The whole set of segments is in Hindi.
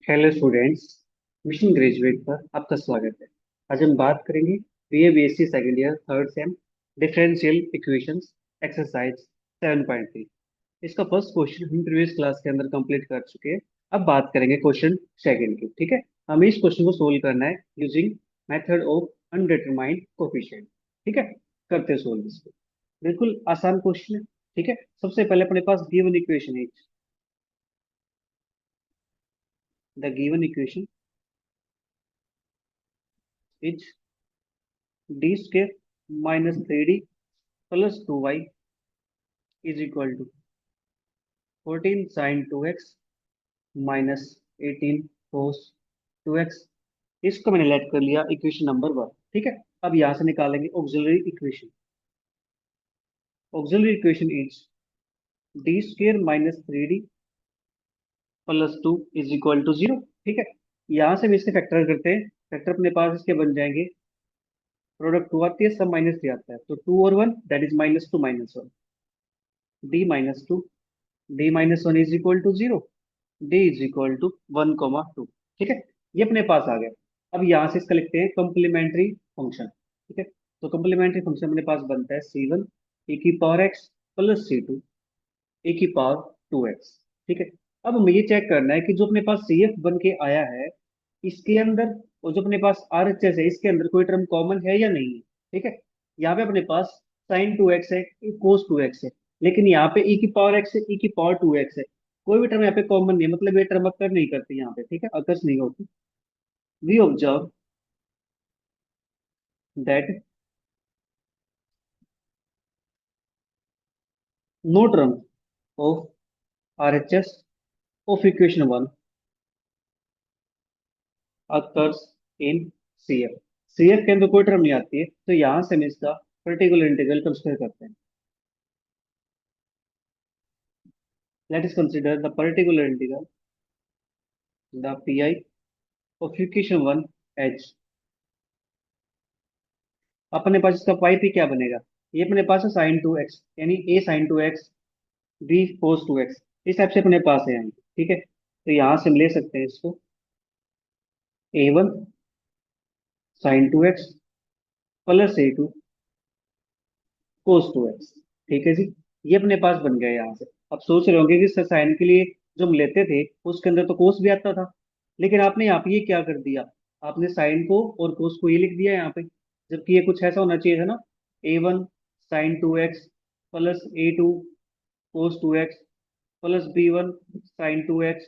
Hello students. मिशन ग्रेजुएट पर आपका स्वागत है। आज हम बात करेंगे BA BSc second year third same differential equations exercise 7.3। इसका फर्स्ट क्वेश्चन हम प्रीवियस क्लास के अंदर कंप्लीट कर चुके हैं। अब बात करेंगे क्वेश्चन सेकंड की। ठीक है, हमें इस क्वेश्चन को सोल्व करना है using method of undetermined coefficient. ठीक है, करते हैं सोल्व इसको। बिल्कुल आसान क्वेश्चन है। ठीक है, सबसे पहले अपने पास गिवन इक्वेशन है। The given equation is D square minus 3d plus 2y is equal to 14 sine 2x minus 18 cos 2x। इसको मैंने लेट कर लिया इक्वेशन नंबर वन। ठीक है, अब यहां से निकालेंगे auxiliary equation. Auxiliary equation is D square minus 3d plus 2 is equal to 0। ठीक है, यहां से भी इसके फैक्टर करते हैं। फैक्टर अपने पास इसके बन जाएंगे, प्रोडक्ट 2 आती है, सब माइनस 3 आता है, तो 2 और 1 that is minus 2 minus 1, D minus 2, D minus 1 is equal to 0, D is equal to 1,2। ठीक है, ये अपने पास आ गया। अब यहां से इसका लिखते हैं कम्प्लीमेंट्री फंक्शन। ठीक है, तो कम्प्लीमेंट्री फंक्शन अपने पास बनता है C1 e की power x plus C2 e की पावर 2x। ठीक है, अब हमें ये चेक करना है कि जो अपने पास CF बन के आया है इसके अंदर, और जो अपने पास RHS है इसके अंदर कोई टर्म कॉमन है या नहीं है। ठीक है, यहाँ पे अपने पास साइन 2x है, कोस 2x है, लेकिन यहाँ पे e की पावर x है, e की पावर 2x है। कोई भी टर्म यहाँ पे कॉमन नहीं है, मतलब ये टर्म अकर नहीं करती यहाँ पे। ठीक है, अकर्स नहीं होती। We observe that no term of RHS of equation one occurs in CF। CF के अंदर कोई टर्म नहीं आती है, तो यहाँ से हम इसका पर्टिकुलर इंटीग्रल कंसिडर करते हैं। Let us consider the particular integral the PI of equation one H। अपने पास इसका पाई पी क्या बनेगा, ये अपने पास है साइन 2x, यानी a sign 2x b cos 2x। इस टाइप से अपने पास है यहाँ। ठीक है, तो यहाँ से हम ले सकते हैं इसको A1 sine 2x plus A2 cos 2x। ठीक है जी, ये अपने पास बन गया यहाँ से। अब सोच रहे होंगे कि साइन के लिए जो हम लेते थे उसके अंदर तो कोस भी आता था, लेकिन आपने यहाँ पे ये क्या कर दिया, आपने साइन को और कोस को ये लिख दिया यहाँ पे, जबकि ये कुछ ऐसा होना चाहिए था ना, A1 sine 2x plus A2 cos 2x plus B1 sine 2x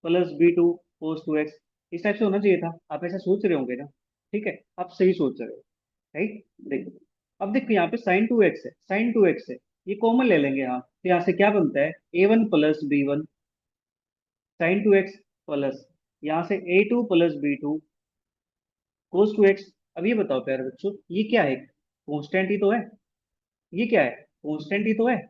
plus B2 cos 2x। इस टाइप से होना चाहिए था। आप ऐसा सोच रहे होंगे ना। ठीक है, आप सही सोच रहे हो। राइट, देखो। अब देखो यहाँ पे साइन 2x है, साइन 2x है, ये कॉमन ले लेंगे यहाँ, तो यहाँ से क्या बनता है A1 plus B1 sine 2x plus यहाँ से A2 plus B2 cos 2x। अब ये बताओ प्यारे बच्चों, ये क्या है, कॉन्स्टेंट ही तो है। ये क्या है, कॉन्स्टेंट ही तो है।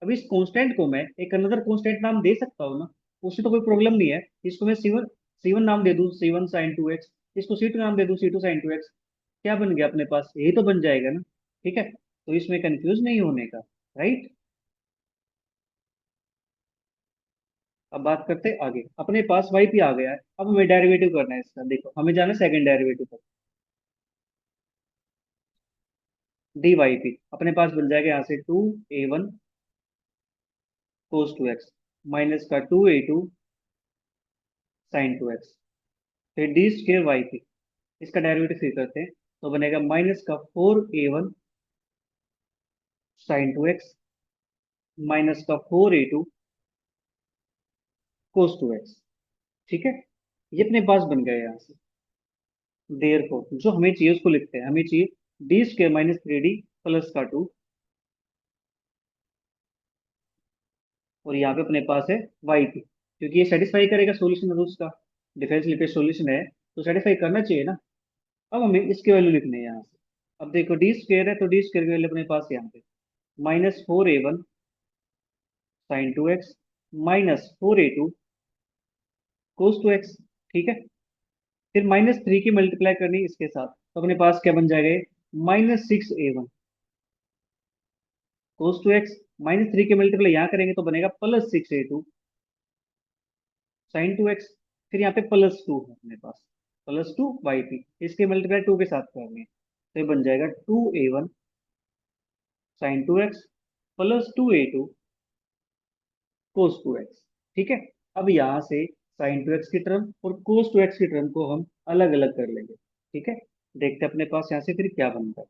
अब इस कॉन्स्टेंट को मैं एक अनदर कॉन्स्टेंट नाम दे सकता हूँ ना, उससे तो कोई प्रॉब्लम नहीं है। इसको मैं C1 C1 नाम दे दूँ, C1 साइन 2x। इसको C2 नाम दे दूँ, C2 साइन 2x। क्या बन गया अपने पास, यही तो बन जाएगा ना। ठीक है, तो इसमें कंफ्यूज नहीं होने का। राइट, अब बात करते हैं आगे। अपने पास वाई पी आ गया है, अब हमें डेरिवेटिव करना है इसका। देखो, हमें जाना है सेकंड डेरिवेटिव पर। डी वाई पी अपने पास बन जाएगा यहाँ से 2A1 कोस 2x माइनस का 2A2 साइन 2x, फिर डी स्क्र वाई पी। इसका डेरिवेटिव फिर करते हैं, तो बनेगा माइनस का 4A1 साइन 2x माइनस का 4A2 कोस 2x। ठीक है, ये अपने पास बन गया यहाँ से। देयर को जो हमें चाहिए उसको लिखते हैं। हमें चाहिए D square minus 3D plus का 2, और यहाँ पे अपने पास है वाई पी, क्योंकि ये सेटिस्फाई करेगा सोल्यूशन है उसका। डिफरेंशियल सोल्यूशन है तो सेटिस्फाई करना चाहिए ना। अब हमें इसके वैल्यू लिखने हैं यहाँ से। अब देखो डी स्क्र है, तो डी स्क्र की वैल्यू अपने पास यहाँ पे -4A1 sign 2x minus 4A2 कोस 2x। ठीक है, फिर -3 की मल्टीप्लाई करनी है इसके साथ, तो अपने पास क्या बन जाएगा, -6A1 कोस 2x। -3 की मल्टीप्लाई यहाँ करेंगे तो बनेगा +6A2 साइन 2x। फिर यहाँ पे +2 है अपने पास, +2 yp, इसके मल्टीप्लाई 2 के साथ करनी है, तो ये बन जाएगा 2a1 sin 2x +2a2 cos 2x। ठीक है। अब यहाँ से sin 2x की टर्म और cos 2x की टर्म को हम अलग अलग कर लेंगे। ठीक है। देखते हैं अपने पास यहाँ से फिर क्या बनता है।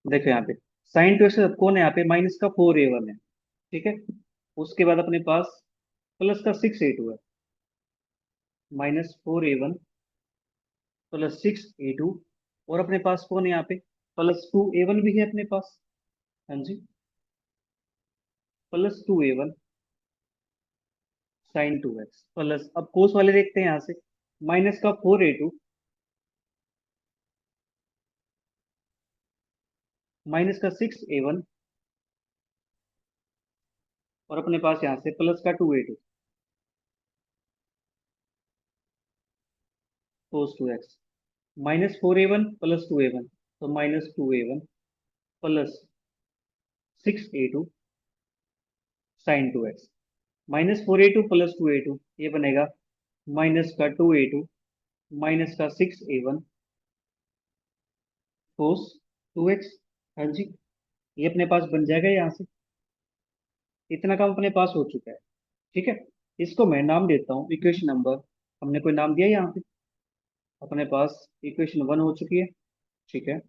देखो यहाँ पे sin 2x के साथ कौन है, यहाँ पे -4a1 है। ठीक है। उसके बाद अपने पास +6a2 है, -4a1 +6a2, और अपने पास कौन है यहाँ पे, +2a1 भी है अपने पास। हाँ जी, +2a1 sin 2x प्लस, अब कोस वाले देखते हैं यहाँ से, -4a2 -6a1, और अपने पास यहाँ से +2a2 cos 2x, -4a1 +2a1, तो -2a1 +6a2 sin 2x, -4a2 +2a2 ये बनेगा -2a2 -6a1 cos 2x। हाँ जी, ये अपने पास बन जाएगा यहाँ से। इतना काम अपने पास हो चुका है। ठीक है। इसको मैं नाम देता हूँ इक्वेशन नंबर, हमने कोई नाम दिया यहाँ पे, अपने पास इक्वेशन 1 हो चुकी है। ठीक है।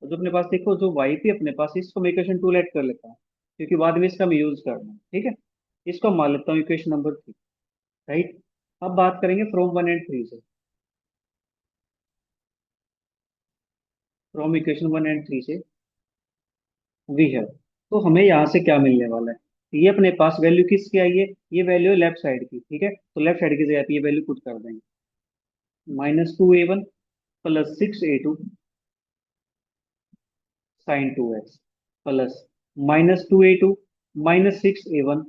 और जो अपने पास देखो, जो वाई पी अपने पास, इसको मैं इक्वेशन 2 लेट कर लेता हूँ, क्योंकि बाद में इसका मैं यूज करना है। ठीक है। इसको मान लेता हूँ इक्वेशन नंबर 3। राइट। अब बात करेंगे फ्रॉम 1 एंड 3 से, फ्रॉम इक्वेशन 1 एंड 3 से वी है, तो हमें यहाँ से क्या मिलने वाला है। ये अपने पास वैल्यू किसकी आई है, ये वैल्यू है लेफ्ट साइड की। ठीक है, तो लेफ्ट साइड की जगह पे ये वैल्यू पुट कर देंगे, -2a1 +6a2 sin 2x plus -2a2 -6a1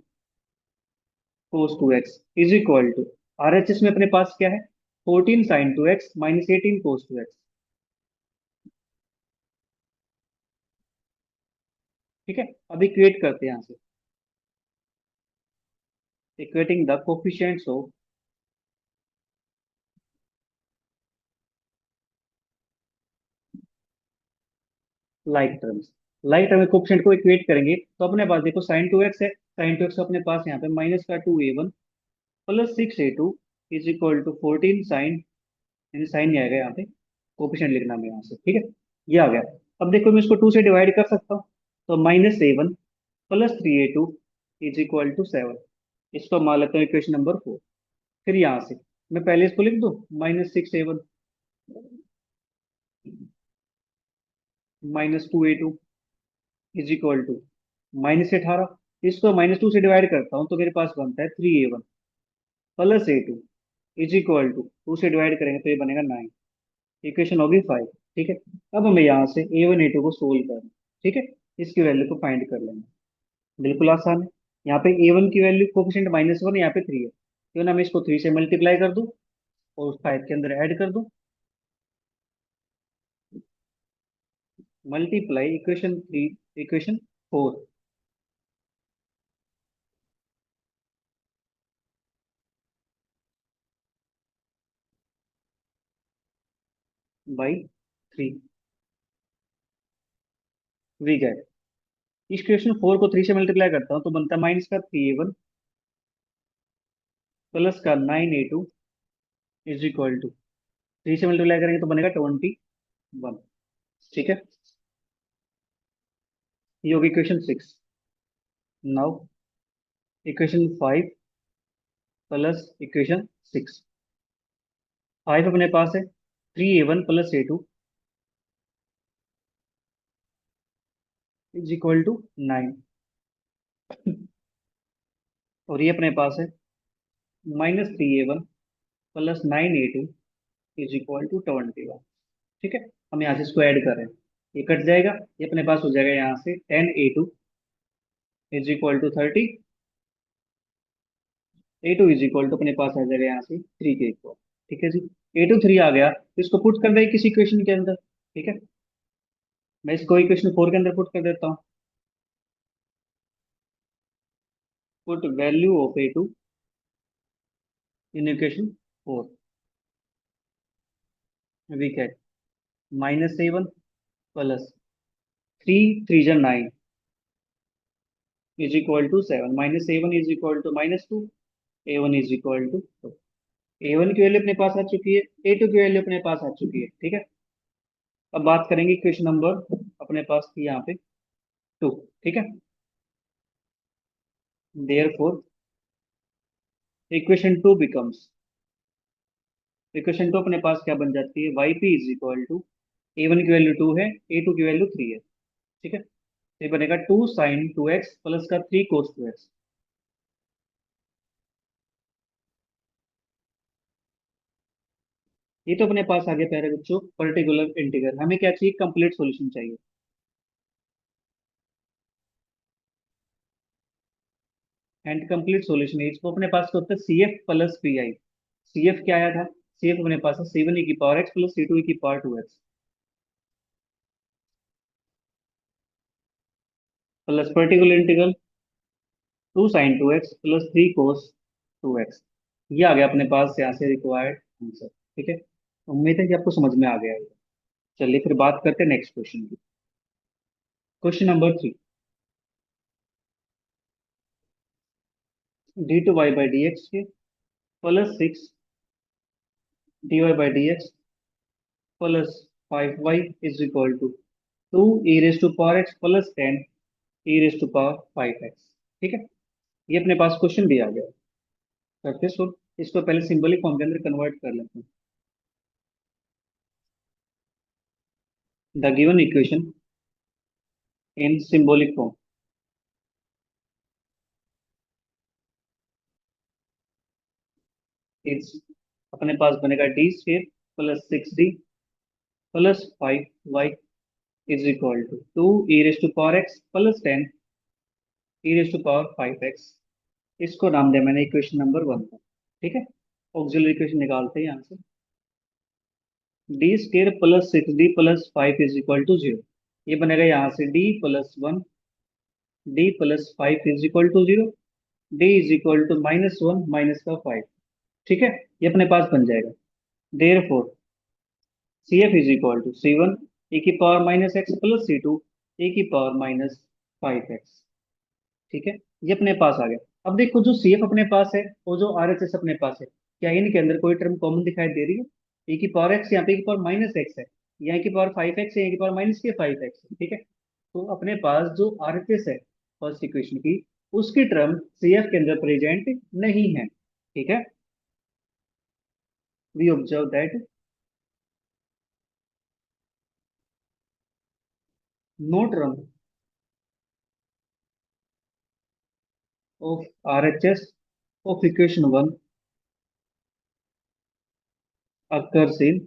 cos 2x is equal to, RHS में अपने पास क्या है, 14 sin 2x -18 cos 2x। ठीक है। अब इक्वेट करते हैं यहाँ से, equating the coefficients of like terms, like term coefficient को इक्वेट करेंगे तो अपने पास देखो sin 2x है, sin 2x अपने पास यहाँ पे -2a1 +6a2 is equal to 14 sin, यानी साइन नहीं आएगा यहाँ पे, कोफिशिएंट लिखना है यहाँ से। ठीक है, ये आ गया। अब देखो मैं इसको 2 से डिवाइड कर सकता हूँ, तो -a1 +3a2 is equal to 7। इसको मान लेते हैं इक्वेशन नंबर 4। फिर यहाँ से मैं पहले इसको लिख दूँ, -6a1 -2a2 is equal to -18। इसको -2 से डिवाइड करता हूँ तो मेरे पास बनता है 3a1 +a2 is equal to, 2 से डिवाइड करेंगे तो ये बनेगा 9। इक्वेशन होगी 5। ठीक है। अब हमें यहाँ से A1 A2 को सोल्व करना है। ठीक है, इसकी वैल्यू को फाइंड कर लेंगे, बिल्कुल आसान है। यहाँ पे A1 की वैल्यू कोफिशिएंट -1, यहाँ पे 3 है, क्यों ना मैं इसको 3 से मल्टीप्लाई कर दूं और 5 के अंदर ऐड कर दूं, multiply equation 3 equation 4 by 3, we get, equation 4 को 3 से मल्टीप्लाई करता हूँ तो बनता है -3a1 +9a2 is equal to, 3 से मल्टीप्लाई करेंगे तो बनेगा 21। ठीक है, ये होगी equation 6। Now equation 5 plus equation 6, 5 अपने पास है 3a1 +a2 is equal to 9, और ये अपने पास है -3a1 +9a2 is equal to 21। ठीक है, हम यहाँ से इसको ऐड कर रहे हैं, ये कट जाएगा, ये अपने पास हो जाएगा यहाँ से 10a2 is equal to 30, a2 is equal to अपने पास आ जाएगा यहाँ से 3 के इक्वल। ठीक है जी, A2 3 आ गया, तो इसको पुट कर दें किसी इक्वेशन के अंदर। ठीक है, मैं इसको इक्वेशन 4 के अंदर पुट कर देता हूँ। Put value of a two in equation 4, we get -a1 plus 3 3 9 is equal to 7, -a1 is equal to -2, a1 is equal to 2। a1 की वैल्यू अपने पास आ चुकी है, a2 की वैल्यू अपने पास आ चुकी है, ठीक है। अब बात करेंगे क्वेश्चन नंबर अपने पास थी यहाँ पे 2, ठीक है। देयरफॉर इक्वेशन 2 बिकम्स, इक्वेशन 2 अपने पास क्या बन जाती है, y P is equal to a1 की वैल्यू 2 है, a2 की वैल्यू 3 है, ठीक है। तो ये बनेगा 2 sin 2x प्लस का 3 cos 2x। ये तो अपने पास आ गया प्यारे बच्चों पर्टिकुलर इंटीग्रल। हमें क्या चाहिए, कंप्लीट सॉल्यूशन चाहिए। एंड कंप्लीट सॉल्यूशन है इसको अपने पास क्या होता है, C F plus P I. C F क्या आया था, सी एफ अपने पास है c1 e की power x plus c2 e की power 2x plus particular integral 2 sin 2x plus 3 cos 2x। ये आ गया अपने पास यहाँ से रिक्वायर्ड आंसर, ठीक है। उम्मीद है कि आपको समझ में आ गया है। चलिए फिर बात करते हैं नेक्स्ट क्वेश्चन की। क्वेश्चन नंबर 3, d/dx के plus 6 dy/dx plus 5y is equal to 2 e⁻x plus 10 e⁻5x, ठीक है। ये अपने पास क्वेश्चन भी आ गया। करते सो इसको पहले सिंबलिक फॉर्म के अंदर कन्वर्ट कर लेते हैं। The given equation in symbolic form is, अपने पास बनेगा d² plus 6d plus 5y is equal to 2 e⁻x plus 10 e⁻5x। इसको नाम दिया मैंने इक्वेशन नंबर 1 का, ठीक है। ऑक्सिलरी इक्वेशन निकालते हैं यहाँ से। d² plus 6d plus 5 is equal to 0। ये बनेगा यहाँ से d+1 d+5 is equal to 0, d is equal to -1 minus का 5, ठीक है। ये अपने पास बन जाएगा। Therefore C F is equal to c1 e⁻x plus c2 e⁻5x, ठीक है। ये अपने पास आ गया। अब देखो जो सी एफ अपने पास है और जो आर एच एस अपने पास है, क्या इनके अंदर कोई टर्म कॉमन दिखाई दे रही है। e⁻x यहाँ पे e⁻−x है, यहाँ e⁻5x है, यहाँ e⁻−5x है, ठीक है। तो अपने पास जो आर एच एस है फर्स्ट इक्वेशन की, उसकी टर्म सी एफ के अंदर प्रेजेंट नहीं है, ठीक है। We observe that no term of R H S of equation 1 occurs in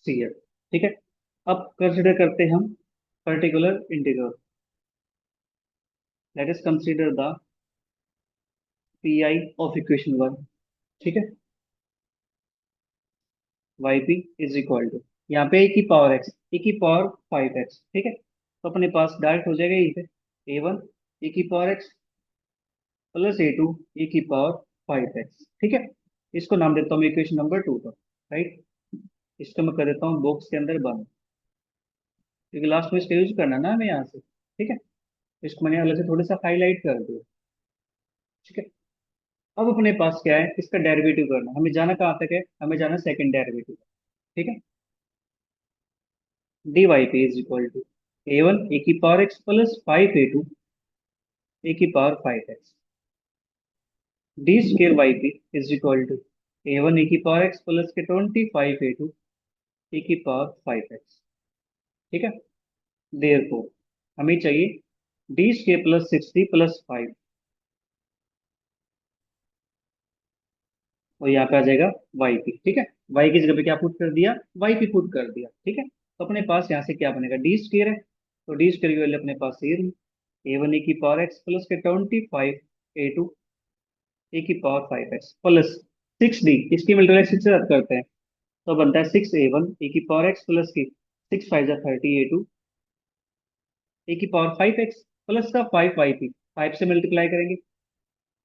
CF, ठीक है। अब कंसिडर करते हैं हम particular integral. Let us consider the P I of equation 1, ठीक है। Y P is equal to, यहाँ पे e⁻x e⁻5x, ठीक है। तो अपने पास डायरेक्ट हो जाएगा ये पे a1 e⁻x plus a2 e⁻5x, ठीक है। इसको नाम देता हूँ इक्वेशन नंबर 2 का, राइट। इसको मैं कर देता हूँ बॉक्स के अंदर बंद, क्योंकि लास्ट में इसका यूज करना ना हमें यहाँ से, ठीक है। इसको मैंने अलग से थोड़ा सा हाईलाइट कर दिया, ठीक है। अब अपने पास क्या है, इसका डेरिवेटिव करना। हमें जाना कहाँ तक है, हमें जाना सेकंड डेरिवेटिव, ठीक है। D y P is equal to a1 e⁻x plus 5a2 e⁻5x। D square y P is equal to a1 e⁻x plus के 25a2 e⁻5x, ठीक है। देयरफॉर हमें चाहिए d² प्लस 6d प्लस 5, और यहाँ पे आ जाएगा वाई पी, ठीक है। वाई की जगह पे क्या पुट कर दिया, वाई पी पुट कर दिया, ठीक है। तो अपने पास यहाँ से क्या बनेगा, d² है, तो d² की वैल्यू अपने पास ये रही a1 e⁻x प्लस के 25a2 e⁻5x प्लस 6d, इसकी मल्टीप्लाई 6 से रद्द करते हैं तो बनता है 6a1 e⁻x प्लस की 6 5 30 a2 e⁻5x प्लस का 5 वाई पी, 5 से मल्टीप्लाई करेंगे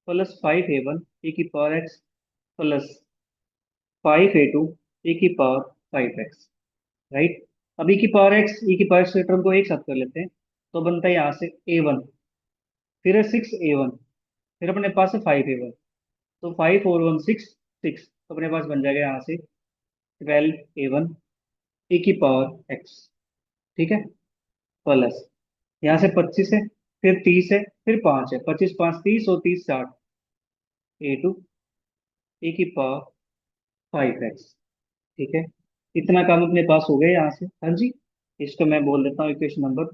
प्लस 5a1 ए की पावर एक्स प्लस 5a2 ए की पावर 5x, राइट। अब ई की पावर एक्स के टर्म को एक साथ कर लेते हैं, तो बनता है यहाँ से a1, फिर है 6a1, फिर अपने पास है 5a1, तो 5 और 1 6, तो अपने पास बन जाएगा यहाँ से 12a1 ए की पावर एक्स, ठीक है। प्लस यहाँ से 25 है, फिर 30 है, फिर 5 है, 25 5 30 और 30 60, a2 ए की पावर 5x, ठीक है। इतना काम अपने पास हो गया यहाँ से, हाँ जी। इसको मैं बोल देता हूँ equation number,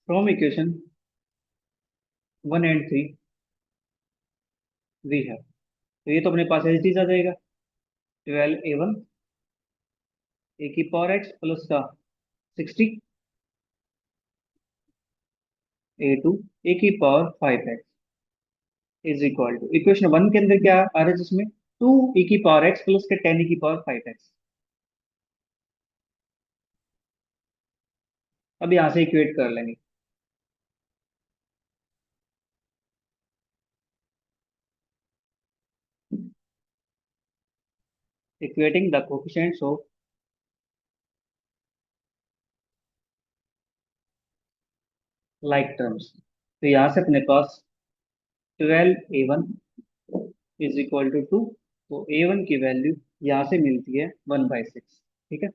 from equation 1 and 3 we है, तो ये तो अपने पास ऐसी चीज आ जाएगा, 12a1 ए की पावर एक्स प्लस का 60 a2 ए की power 5x is equal to equation 1 के अंदर क्या आ रहा है, जिसमें 2 की पावर एक्स प्लस के 10 की पावर 5x। अब यहाँ से इक्वेट कर लेंगे, equating the coefficients of like terms, तो यहाँ से अपने पास 12a1 इज इक्वल टू 2, तो a1 की वैल्यू यहाँ से मिलती है 1/6, ठीक है।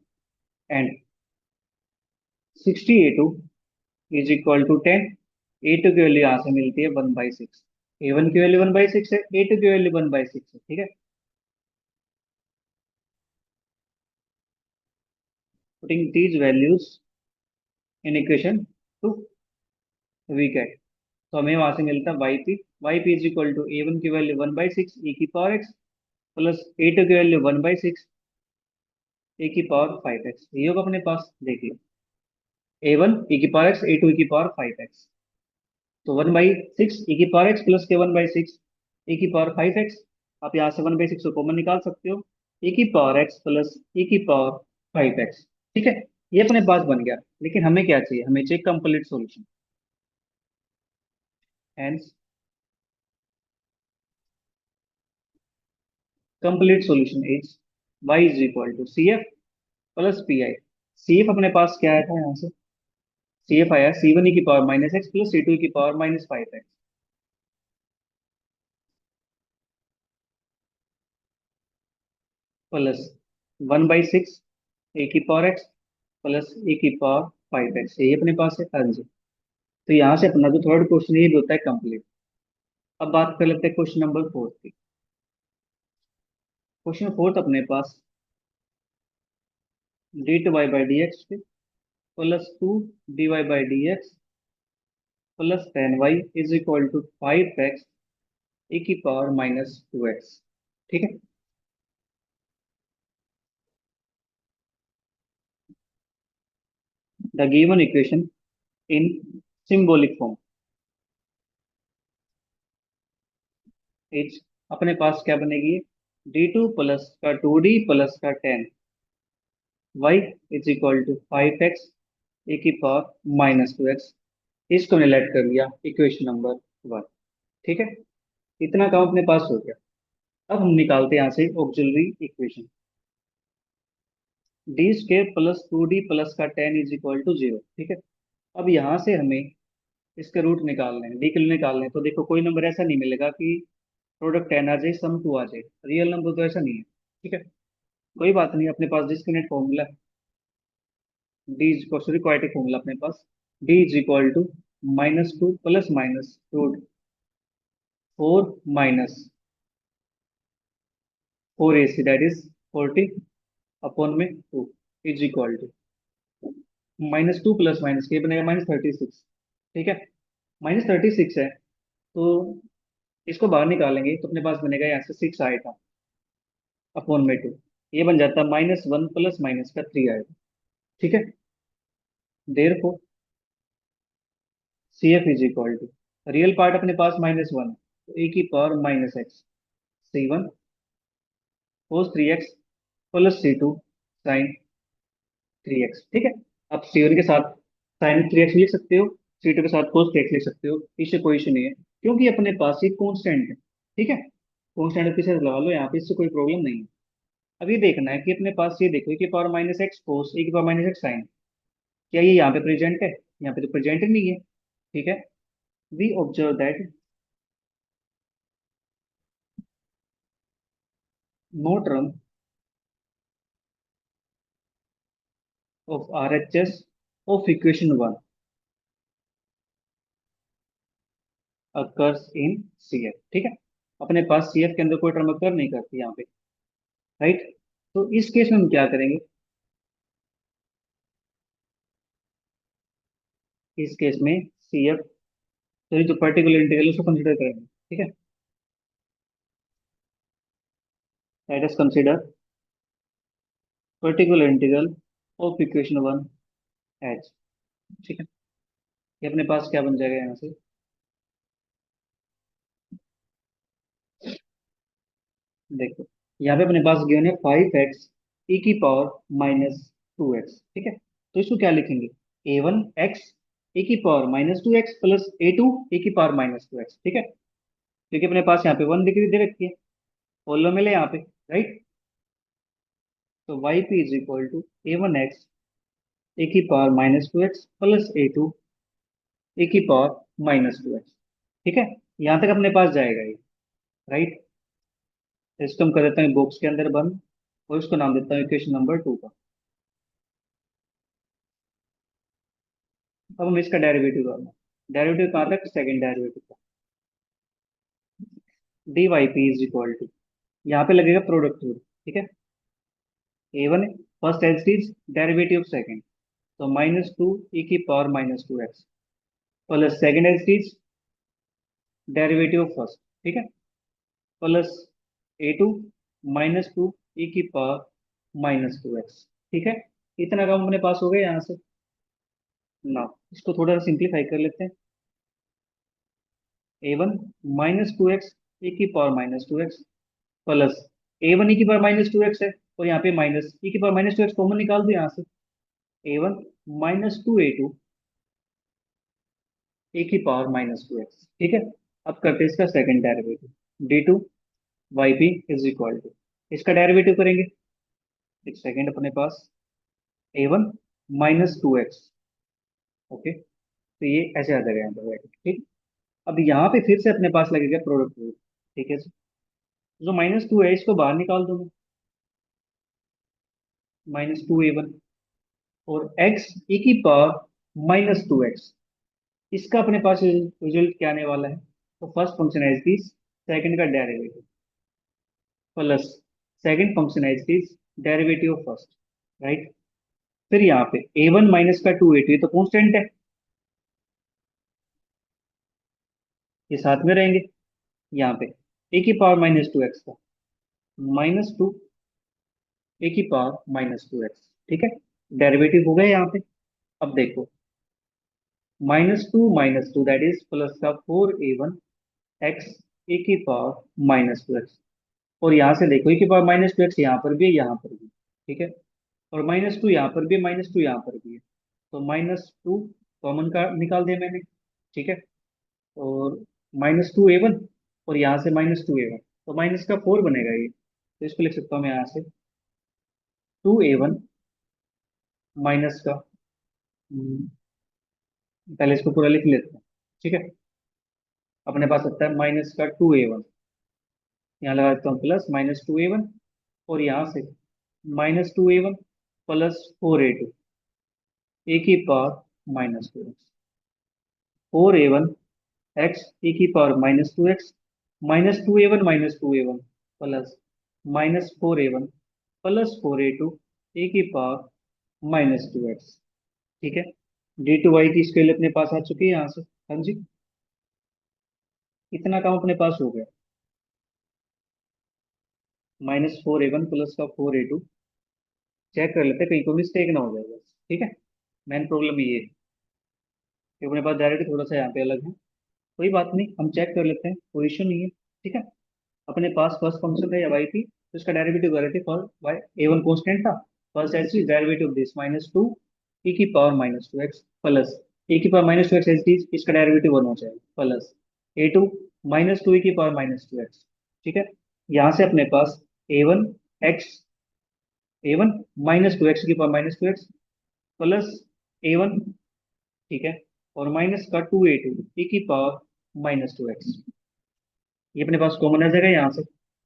And 60a2 is equal to 10, a2 की वैल्यू यहाँ से मिलती है 1/6, a1 की वैल्यू 1/6 है, a2 की वैल्यू 1/6 है, ठीक है। Putting these values in equation 2 we get, तो हमें वहां से मिलता है y P is equal to a1 की वैल्यू 1/6 ई की पावर एक्स प्लस a2 की वैल्यू 1/6 ए की पावर 5x, ये होगा अपने पास, देखिए a1 ई की पावर एक्स, a2 ई की पावर 5x, तो 1/6 ई की पावर एक्स प्लस के 1/6 ए की पावर 5x। आप यहाँ से 1/6 को कॉमन निकाल सकते हो, ए की पावर एक्स प्लस ए की पावर 5x, ठीक है। ये अपने पास बन गया, लेकिन हमें क्या चाहिए, हमें चाहिए complete solution. Hence complete solution is y is equal to C F plus P I. C F अपने पास क्या आया था यहाँ से, सी एफ आया C1 की पावर -x प्लस C2 की पावर -5x, प्लस 1/6 ए की पावर एक्स प्लस ए की पावर 5x, यही अपने पास है, हाँ जी। तो यहाँ से अपना जो थर्ड क्वेश्चन ये भी होता है कंप्लीट। अब बात कर लेते हैं क्वेश्चन नंबर 4 की। क्वेश्चन फोर्थ अपने पास d2y/dx पे plus 2 dy/dx plus 10y is equal to 5x e की पावर -2x, ठीक है। The given equation in symbolic form is, अपने पास क्या बनेगी, d2 प्लस का 2d प्लस का 10y is equal to 5x e की पावर -2x। इसको हमने लेट कर लिया इक्वेशन नंबर 1, ठीक है। इतना काम अपने पास हो गया। अब हम निकालते हैं यहाँ से auxiliary equation, D square plus 2d plus का 10 = 0, ठीक है। अब यहाँ से हमें इसके रूट निकालने हैं, डी के लिए निकालने हैं, तो देखो कोई नंबर ऐसा नहीं मिलेगा कि प्रोडक्ट 10 आ जाए सम 2 आ जाए, रियल नंबर तो ऐसा नहीं है, ठीक है। कोई बात नहीं, अपने पास discriminant formula d sorry quadratic formula अपने पास, d is equal to -2 plus minus root 4 - 4ac that is 40 upon में 2 is equal to -2 plus minus के बनेगा -36, ठीक है। -36 है, तो इसको बाहर निकालेंगे तो अपने पास बनेगा यहाँ से 6 आएगा अपॉन में 2, ये बन जाता है -1 प्लस माइनस का 3 आएगा, ठीक है। Therefore C F is equal to, real part अपने पास -1 है, तो ए की power -x C1 cos 3x plus C2 sin 3x, ठीक है। अब C1 के साथ sin 3x लिख सकते हो, सी टू के साथ cos x लिख सकते हो, इससे कोई इशू नहीं है, क्योंकि अपने पास ये कॉन्स्टेंट है। ठीक है, कॉन्स्टेंट के साथ लगा लो यहाँ पे, इससे कोई प्रॉब्लम नहीं है। अब ये देखना है कि अपने पास ये देखो, e power minus x cos, e power minus x sine, क्या ये यहाँ पे प्रेजेंट है? यहाँ पे तो प्रेजेंट नहीं है। ठीक है, we observe that no term of R H S of equation one occurs in C F. ठीक है, अपने पास सी एफ के अंदर कोई टर्म अकर नहीं करती यहाँ पे, राइट। तो इस केस में हम क्या करेंगे? इस केस में सी एफ, तो ये जो पर्टिकुलर इंटीग्रल उसको कंसिडर करेंगे। ठीक है, let us consider particular integral of equation one H. ठीक है, ये अपने पास क्या बन जाएगा यहाँ से? देखो, यहाँ पे अपने पास गिवन है 5x e की पावर माइनस 2x। ठीक है, तो इसको क्या लिखेंगे? a1x e की power minus 2x plus a2 e की पावर माइनस 2x। ठीक है, क्योंकि अपने पास यहाँ पे 1 डिग्री दे रखी है, फॉलो में ले यहाँ पे, राइट। तो yp is equal to a1x e की power minus 2x plus a2 e की पावर माइनस 2x। ठीक है, यहाँ तक अपने पास जाएगा ये, राइट। तो इसको हम कर देते हैं बॉक्स के अंदर बंद, और इसको नाम देता हूँ इक्वेशन नंबर 2 का। अब हम इसका डेरिवेटिव करना, डेरिवेटिव कहाँ तक? सेकंड डेरिवेटिव का। D y P is equal to, यहाँ पे लगेगा प्रोडक्ट रूल। ठीक है, a one first as is derivative of second, तो माइनस टू ई की power minus 2x plus second as is derivative of first. ठीक है, plus a2 minus two e की पावर माइनस 2x। ठीक है, इतना काम अपने पास हो गया यहाँ से ना। इसको थोड़ा सिंप्लीफाई कर लेते हैं। a1 माइनस 2x ई की power minus 2x plus a1 ई की पावर माइनस 2x है, और यहाँ पे माइनस ई की पावर माइनस 2x कॉमन निकाल दो यहाँ से। a1 माइनस 2 a2 ए की पावर माइनस 2x। ठीक है, अब करते हैं इसका second derivative, d2 y P is equal to, इसका डेरिवेटिव करेंगे। एक सेकंड, अपने पास a1 माइनस 2x। ओके, तो ये ऐसे आ जाएगा यहाँ पर, ठीक। अब यहाँ पे फिर से अपने पास लगेगा प्रोडक्ट रूल। ठीक है, जो माइनस टू है इसको बाहर निकाल दो, माइनस टू a1, और x e की पावर माइनस 2x, इसका अपने पास रिजल्ट क्या आने वाला है? तो first function as this, second का derivative plus second function as this derivative of first, right. फिर यहाँ पे a1 माइनस का 2a2, ये तो कांस्टेंट है, ये साथ में रहेंगे। यहाँ पे a की पावर माइनस 2x का माइनस टू ए की पावर माइनस 2x। ठीक है, डेरिवेटिव हो गया यहाँ पे। अब देखो, minus two that is plus का 4a1 एक्स ए की पावर माइनस 2x, और यहाँ से देखो e की पावर माइनस 2x यहाँ पर भी है, यहाँ पर भी। ठीक है, और माइनस टू यहाँ पर भी, माइनस टू यहाँ पर भी है, तो माइनस टू कॉमन का निकाल दिया मैंने। ठीक है, और माइनस टू a1, और यहाँ से माइनस टू a1, तो माइनस का 4 बनेगा ये, तो इसको लिख सकता हूँ मैं यहाँ से 2a1 माइनस का, पहले इसको पूरा लिख लेते हैं। ठीक है, अपने पास आता है माइनस का 2a1, यहाँ लगा देता हूँ प्लस माइनस 2a1, और यहाँ से माइनस 2a1 प्लस 4a2 ए की power minus 2x, 4a1 x ए की power minus 2x, minus 2a1 plus minus 4a1 plus 4a2 ए की पावर माइनस 2x। ठीक है, डी टू वाई की स्केल अपने पास आ चुकी है यहाँ से। हाँ जी, इतना काम अपने पास हो गया, माइनस 4a1 प्लस का 4a2। चेक कर लेते हैं कहीं कोई मिस्टेक ना हो जाए बस। ठीक है, मेन प्रॉब्लम ये है कि अपने पास डायरेक्ट थोड़ा सा यहाँ पे अलग है, कोई बात नहीं, हम चेक कर लेते हैं, कोई इशू नहीं है। ठीक है, अपने पास फर्स्ट फंक्शन था या वाई पी, तो इसका डेरिवेटिव कर रहे थे फॉर वाई, ए1 कॉन्स्टेंट था, first h derivative this minus two e की power minus 2x plus a की power minus two x h d, इसका डेरिवेटिव वन हो जाएगा, plus a two minus two ए की पावर माइनस टू एक्स। ठीक है, यहाँ से अपने पास a one x, a one minus two x की power minus two x plus a one, ठीक है, और माइनस का टू ए टू ए की पावर माइनस टू एक्स। ये अपने पास कॉमन आ जाएगा यहाँ से,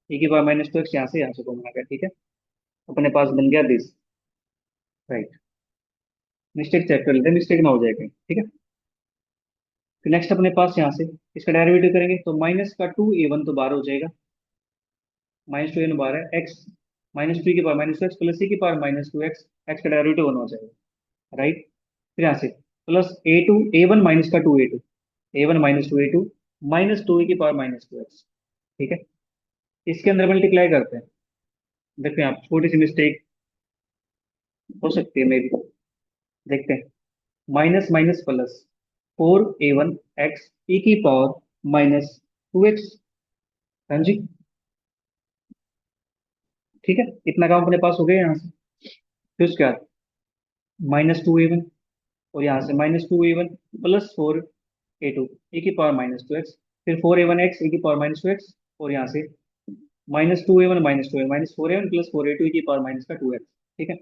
ए की पावर माइनस टू एक्स यहाँ से कॉमन आ गया। ठीक है, अपने पास बन गया दिस, राइट। मिस्टेक चेक कर लेते हैं, मिस्टेक ना हो जाए कहीं। ठीक है, फिर नेक्स्ट अपने पास यहाँ से इसका डेरिवेटिव करेंगे तो माइनस का टू ए वन तो बाहर हो जाएगा, माइनस टू ए वन बाहर है, एक्स माइनस टू की power minus two x plus c की power minus two x, x का डेरिवेटिव वन हो जाएगा, राइट। फिर यहाँ से plus a two a one minus का two a two, a one minus two a two minus two ए की पावर माइनस टू एक्स। ठीक है, इसके अंदर मल्टीप्लाई करते हैं। देखते हैं आप, छोटी सी मिस्टेक हो सकती है मे बी, देखते हैं। Minus minus plus four a one x e की पावर माइनस टू एक्स। हाँ जी, ठीक है, इतना काम अपने पास हो गया यहाँ से। फिर उसके बाद माइनस टू ए वन, और यहाँ से minus two a one plus four a two ए की पावर माइनस टू एक्स, फिर फोर ए वन एक्स ए की पावर माइनस टू एक्स, और यहाँ से minus two a one minus two a minus four a one plus four a two की पावर माइनस का टू एक्स। ठीक है,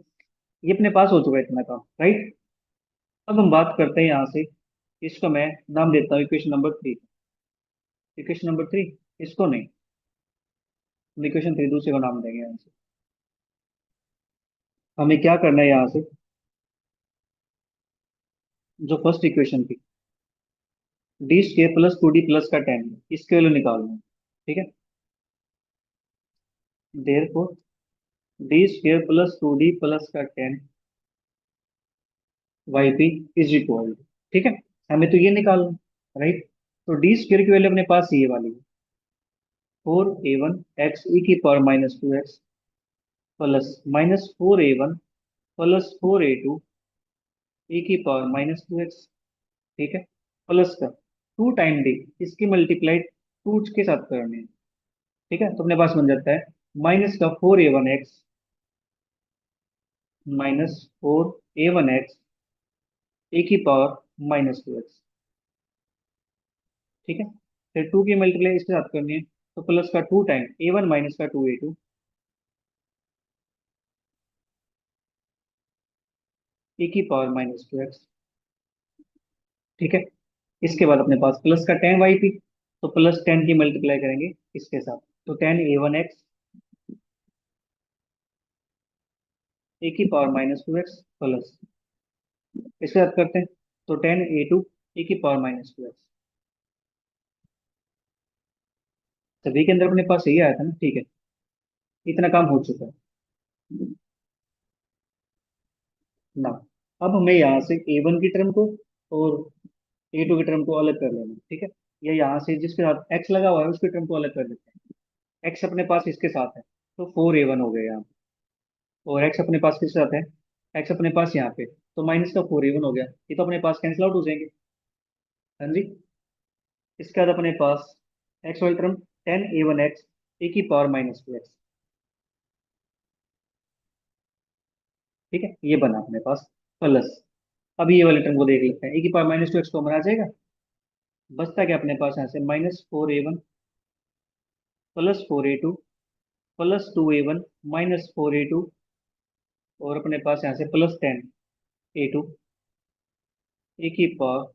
ये अपने पास हो चुका है इतना काम, राइट। अब हम बात करते हैं यहाँ से, इसको मैं नाम देता हूँ equation number three. Equation number three, इसको नहीं, हम इक्वेशन थ्री दूसरे को नाम देंगे यहाँ से। हमें क्या करना है यहाँ से, जो फर्स्ट इक्वेशन थी D square plus two D plus का टेन, इसके वैल्यू निकालना है। ठीक है, therefore D square plus two D plus का ten Y P is equal, ठीक है, हमें तो ये निकालना, राइट। तो डी स्क्र की वैल्यू अपने पास ये वाली है, four a one x e की power minus two x plus minus four a one plus four a two ए की पावर माइनस टू एक्स। ठीक है, प्लस का टू टाइम डी, इसकी मल्टीप्लाई टू के साथ करनी है। ठीक है, तो अपने पास बन जाता है माइनस का four a one x minus four a one x ए की पावर माइनस टू एक्स। ठीक है, फिर टू की मल्टीप्लाई इसके साथ करनी है, तो प्लस का two time a one minus का टू ए टू ए की पावर माइनस टू एक्स। ठीक है, इसके बाद अपने पास प्लस का टेन वाई पी, तो प्लस टेन की मल्टीप्लाई करेंगे इसके साथ, तो टेन ए वन एक्स ए की power minus two x plus इसके साथ करते हैं, तो टेन ए टू ए की पावर माइनस टू एक्स। सभी के अंदर अपने पास यही आया था ना, ठीक है, इतना काम हो चुका है ना। अब हमें यहाँ से ए वन की टर्म को और ए टू की टर्म को अलग कर लेना, ठीक है। या यहाँ से जिसके साथ एक्स लगा हुआ है उसकी टर्म को अलग कर देते हैं। एक्स अपने पास इसके साथ है, तो फोर ए वन हो गया यहाँ पे, और एक्स अपने पास किसके साथ है, एक्स अपने पास यहाँ पे, तो माइनस का फोर ए वन हो गया, ये तो अपने पास कैंसिल आउट हो जाएंगे। हाँ जी, इसके बाद अपने पास एक्स वाली term ten a one x ए की पावर माइनस टू एक्स। ठीक है, ये बना अपने पास प्लस। अब ये वाली टर्म को देख लेते हैं, ए की power minus two x common आ जाएगा, बचता क्या अपने पास यहाँ से minus four a one plus four a two plus two a one minus four a two, और अपने पास यहाँ से प्लस टेन ए टू ए की power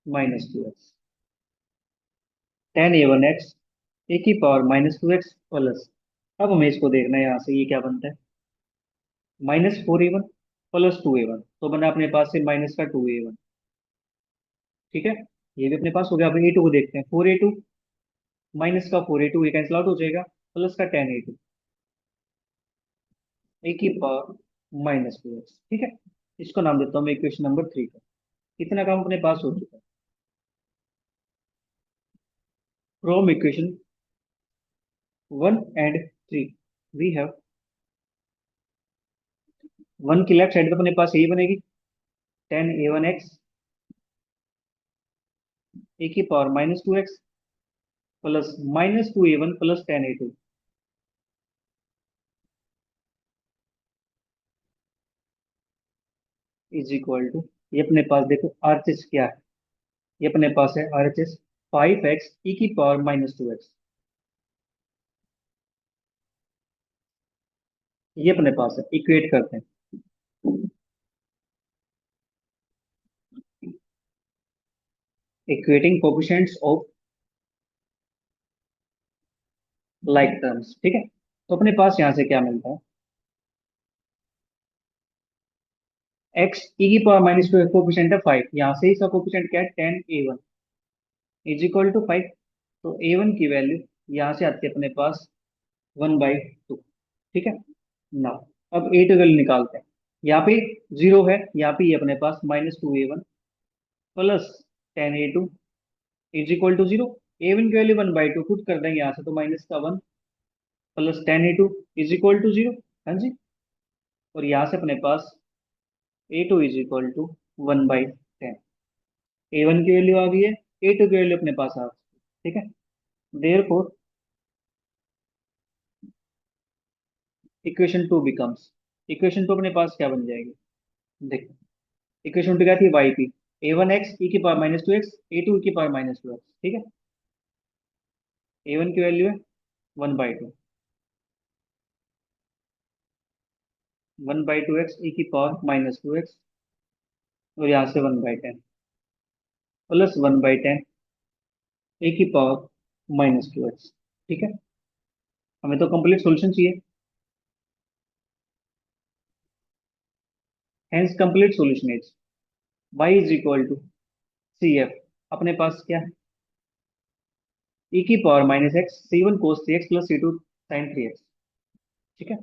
minus two x, ten a one x ए की power minus two x plus. अब हमें इसको देखना है यहाँ से ये क्या बनता है, minus four a one plus two a one, तो बना अपने पास से माइनस का टू ए वन। ठीक है, ये भी अपने पास हो गया। अब ए टू को देखते हैं, फोर ए टू माइनस का फोर ए टू, ये कैंसिल आउट हो जाएगा, प्लस का टेन ए टू ए की पावर माइनस टू एक्स। ठीक है, इसको नाम देता हूँ मैं इक्वेशन नंबर थ्री का। इतना काम अपने पास हो चुका है। From equation one and three we have, one की लेफ्ट साइड पे अपने पास यही बनेगी, टेन ए वन एक्स ए की power minus two x plus minus two a one plus ten a two is equal to ये अपने पास देखो आरएचएस क्या है, ये अपने पास है आरएचएस 5x e⁻²x। ये अपने पास है, इक्वेट करते हैं। Equating coefficients of like terms, ठीक है। तो अपने पास यहां से क्या मिलता है, x e⁻² कोफिशिएंट है 5, यहाँ से इसका कोफिशिएंट क्या है 10a1 इज इक्वल टू 5। तो a1 की वैल्यू यहाँ से आती है अपने पास 1/2, ठीक है ना। अब a2 वैल्यू निकालते हैं। यहाँ पे 0 है, यहाँ पे ये अपने पास -2a1 plus 10a2 is equal to 0। a1 की वैल्यू 1/2 पुट कर देंगे यहाँ से, तो माइनस का 1 plus 10a2 is equal to 0। हाँ जी। और यहाँ से अपने पास a2 is equal to 1/10। a1 की वैल्यू आ गई है, a2 की वैल्यू अपने पास आ गई, ठीक है। देयरफॉर इक्वेशन 2 बिकम्स, इक्वेशन 2 अपने पास क्या बन जाएगी, देखो इक्वेशन 2 क्या थी, Y P a1x e⁻²x a2 e⁻²x, ठीक है। a1 की वैल्यू है 1/2, 1/2x e⁻²x और यहाँ से 1/10 प्लस 1/10 e⁻²x, ठीक है। हमें तो कंप्लीट सॉल्यूशन चाहिए, hence complete solution is y is equal to C F. अपने पास क्या है, e⁻−x c1 cos 3x plus c2 sin 3x, ठीक है।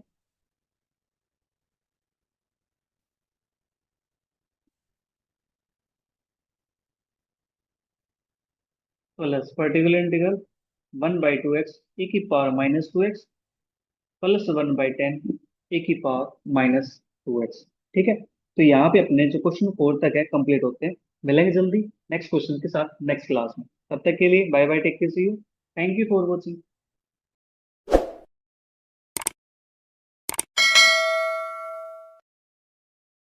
Plus particular integral 1/2x e⁻²x plus 1/10 e⁻²x, ठीक है। तो यहाँ पे अपने जो क्वेश्चन 4 तक है कंप्लीट होते हैं। मिलेंगे जल्दी नेक्स्ट क्वेश्चन के साथ नेक्स्ट क्लास में। तब तक के लिए bye bye, take care, see you, thank you for watching.